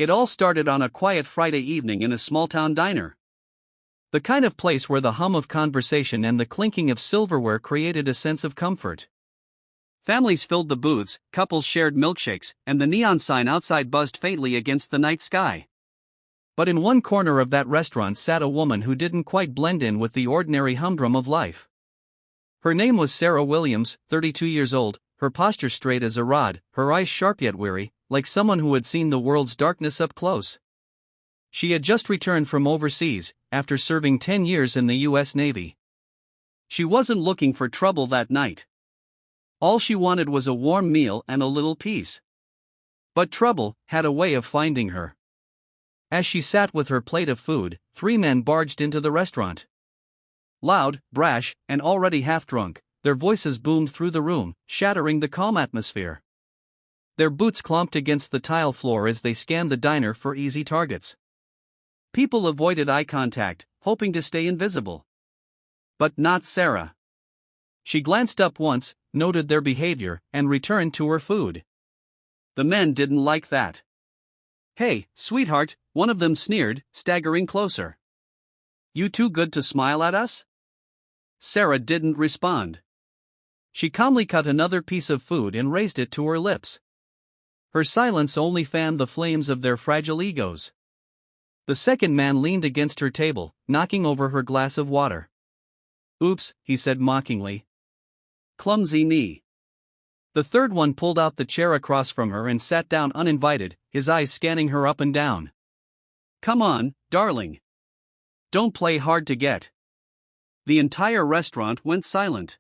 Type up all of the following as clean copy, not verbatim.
It all started on a quiet Friday evening in a small-town diner. The kind of place where the hum of conversation and the clinking of silverware created a sense of comfort. Families filled the booths, couples shared milkshakes, and the neon sign outside buzzed faintly against the night sky. But in one corner of that restaurant sat a woman who didn't quite blend in with the ordinary humdrum of life. Her name was Sarah Williams, 32 years old, her posture straight as a rod, her eyes sharp yet weary, like someone who had seen the world's darkness up close. She had just returned from overseas, after serving 10 years in the U.S. Navy. She wasn't looking for trouble that night. All she wanted was a warm meal and a little peace. But trouble had a way of finding her. As she sat with her plate of food, 3 men barged into the restaurant. Loud, brash, and already half-drunk, their voices boomed through the room, shattering the calm atmosphere. Their boots clomped against the tile floor as they scanned the diner for easy targets. People avoided eye contact, hoping to stay invisible. But not Sarah. She glanced up once, noted their behavior, and returned to her food. The men didn't like that. "Hey, sweetheart," one of them sneered, staggering closer. "You too good to smile at us?" Sarah didn't respond. She calmly cut another piece of food and raised it to her lips. Her silence only fanned the flames of their fragile egos. The second man leaned against her table, knocking over her glass of water. "Oops," he said mockingly. "Clumsy me." The third one pulled out the chair across from her and sat down uninvited, his eyes scanning her up and down. "Come on, darling. Don't play hard to get." The entire restaurant went silent.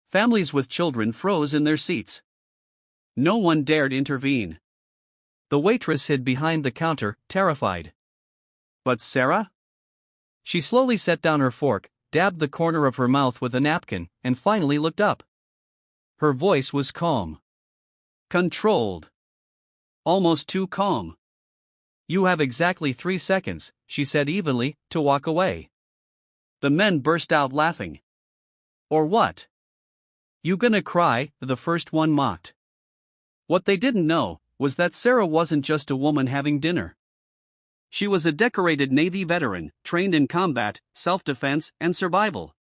Families with children froze in their seats. No one dared intervene. The waitress hid behind the counter, terrified. But Sarah? She slowly set down her fork, dabbed the corner of her mouth with a napkin, and finally looked up. Her voice was calm. Controlled. Almost too calm. "You have exactly 3 seconds," she said evenly, "to walk away." The men burst out laughing. "Or what? You gonna cry?" the first one mocked. What they didn't know was that Sarah wasn't just a woman having dinner. She was a decorated Navy veteran, trained in combat, self-defense, and survival.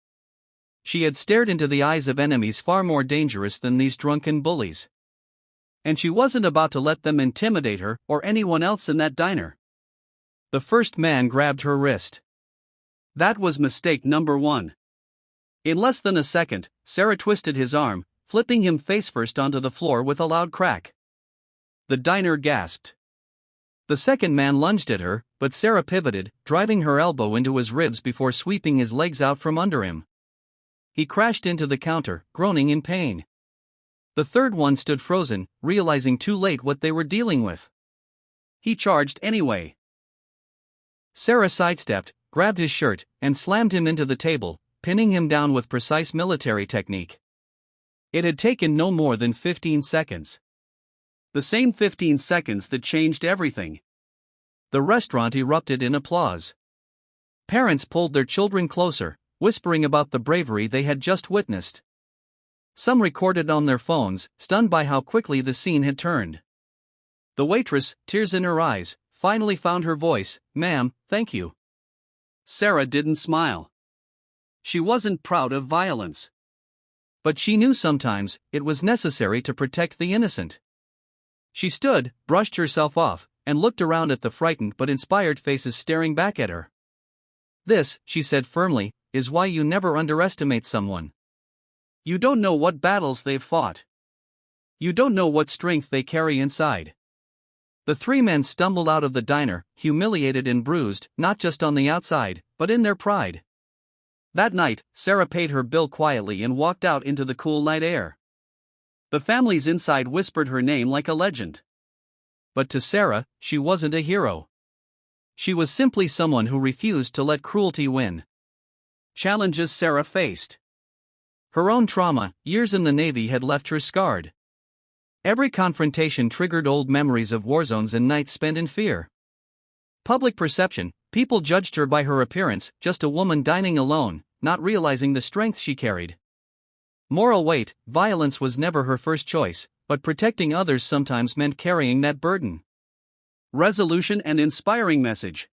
She had stared into the eyes of enemies far more dangerous than these drunken bullies. And she wasn't about to let them intimidate her or anyone else in that diner. The first man grabbed her wrist. That was mistake number 1. In less than a second, Sarah twisted his arm, flipping him face-first onto the floor with a loud crack. The diner gasped. The second man lunged at her, but Sarah pivoted, driving her elbow into his ribs before sweeping his legs out from under him. He crashed into the counter, groaning in pain. The third one stood frozen, realizing too late what they were dealing with. He charged anyway. Sarah sidestepped, grabbed his shirt, and slammed him into the table, pinning him down with precise military technique. It had taken no more than 15 seconds. The same 15 seconds that changed everything. The restaurant erupted in applause. Parents pulled their children closer, whispering about the bravery they had just witnessed. Some recorded on their phones, stunned by how quickly the scene had turned. The waitress, tears in her eyes, finally found her voice. "Ma'am, thank you." Sarah didn't smile. She wasn't proud of violence. But she knew sometimes it was necessary to protect the innocent. She stood, brushed herself off, and looked around at the frightened but inspired faces staring back at her. "This," she said firmly, "is why you never underestimate someone. You don't know what battles they've fought. You don't know what strength they carry inside." The 3 men stumbled out of the diner, humiliated and bruised, not just on the outside, but in their pride. That night, Sarah paid her bill quietly and walked out into the cool night air. The families inside whispered her name like a legend. But to Sarah, she wasn't a hero. She was simply someone who refused to let cruelty win. Challenges Sarah faced. Her own trauma, years in the Navy, had left her scarred. Every confrontation triggered old memories of war zones and nights spent in fear. Public perception, people judged her by her appearance, just a woman dining alone, not realizing the strength she carried. Moral weight, violence was never her first choice, but protecting others sometimes meant carrying that burden. resolution, and inspiring message.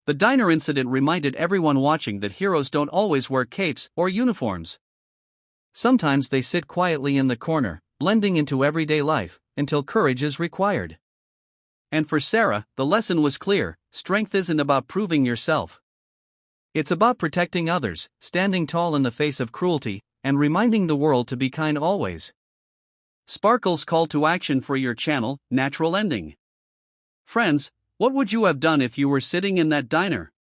The diner incident reminded everyone watching that heroes don't always wear capes or uniforms. Sometimes they sit quietly in the corner, blending into everyday life, until courage is required. And for Sarah, the lesson was clear: strength isn't about proving yourself. It's about protecting others, standing tall in the face of cruelty, and reminding the world to be kind always. Sparkle's call to action for your channel: natural ending. Friends, what would you have done if you were sitting in that diner?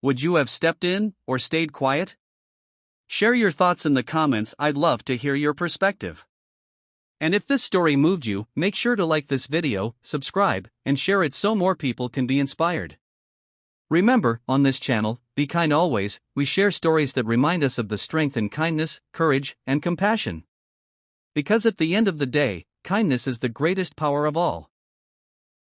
Would you have stepped in, or stayed quiet? Share your thoughts in the comments, I'd love to hear your perspective. And if this story moved you, make sure to like this video, subscribe, and share it so more people can be inspired. Remember, on this channel, Be Kind Always, we share stories that remind us of the strength in kindness, courage, and compassion. Because at the end of the day, kindness is the greatest power of all.